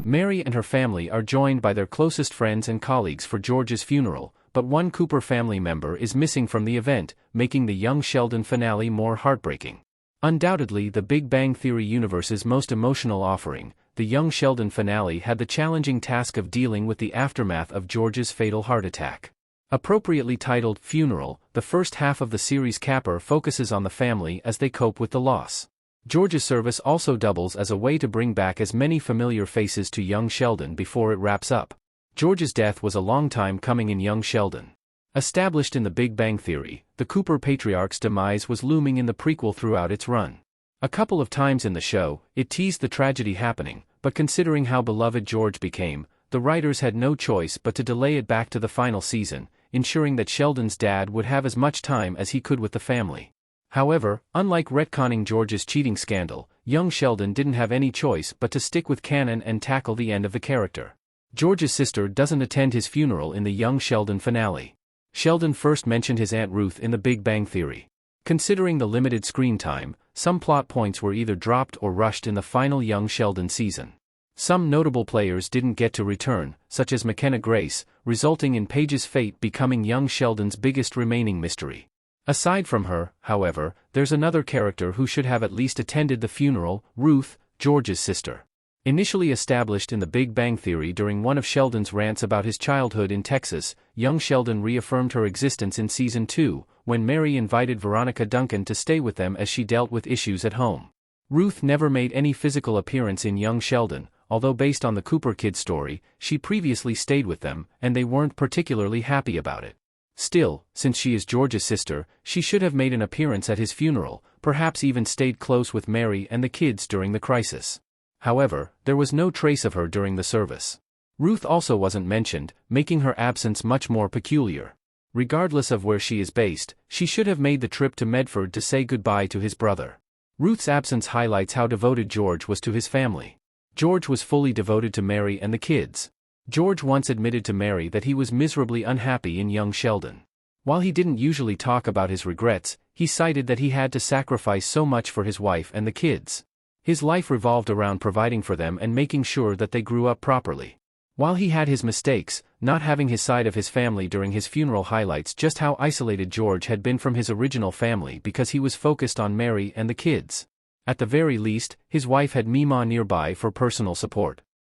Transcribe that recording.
Mary and her family are joined by their closest friends and colleagues for George's funeral, but one Cooper family member is missing from the event, making the young Sheldon finale more heartbreaking. Undoubtedly the Big Bang Theory universe's most emotional offering, the young Sheldon finale had the challenging task of dealing with the aftermath of George's fatal heart attack. Appropriately titled Funeral, the first half of the series capper focuses on the family as they cope with the loss. George's service also doubles as a way to bring back as many familiar faces to young Sheldon before it wraps up. George's death was a long time coming in young Sheldon. Established in the Big Bang Theory, the Cooper patriarch's demise was looming in the prequel throughout its run. A couple of times in the show, it teased the tragedy happening, but considering how beloved George became, the writers had no choice but to delay it back to the final season, ensuring that Sheldon's dad would have as much time as he could with the family. However, unlike retconning George's cheating scandal, young Sheldon didn't have any choice but to stick with canon and tackle the end of the character. George's sister doesn't attend his funeral in the young Sheldon finale. Sheldon first mentioned his Aunt Ruth in the Big Bang Theory. Considering the limited screen time, some plot points were either dropped or rushed in the final young Sheldon season. Some notable players didn't get to return, such as McKenna Grace, resulting in Paige's fate becoming young Sheldon's biggest remaining mystery. Aside from her, however, there's another character who should have at least attended the funeral, Ruth, George's sister. Initially established in the Big Bang Theory during one of Sheldon's rants about his childhood in Texas, young Sheldon reaffirmed her existence in Season 2, when Mary invited Veronica Duncan to stay with them as she dealt with issues at home. Ruth never made any physical appearance in young Sheldon, although based on the Cooper kid story, she previously stayed with them, and they weren't particularly happy about it. Still, since she is George's sister, she should have made an appearance at his funeral, perhaps even stayed close with Mary and the kids during the crisis. However, there was no trace of her during the service. Ruth also wasn't mentioned, making her absence much more peculiar. Regardless of where she is based, she should have made the trip to Medford to say goodbye to his brother. Ruth's absence highlights how devoted George was to his family. George was fully devoted to Mary and the kids. George once admitted to Mary that he was miserably unhappy in young Sheldon. While he didn't usually talk about his regrets, he cited that he had to sacrifice so much for his wife and the kids. His life revolved around providing for them and making sure that they grew up properly. While he had his mistakes, not having his side of his family during his funeral highlights just how isolated George had been from his original family because he was focused on Mary and the kids. At the very least, his wife had Mima nearby for personal support.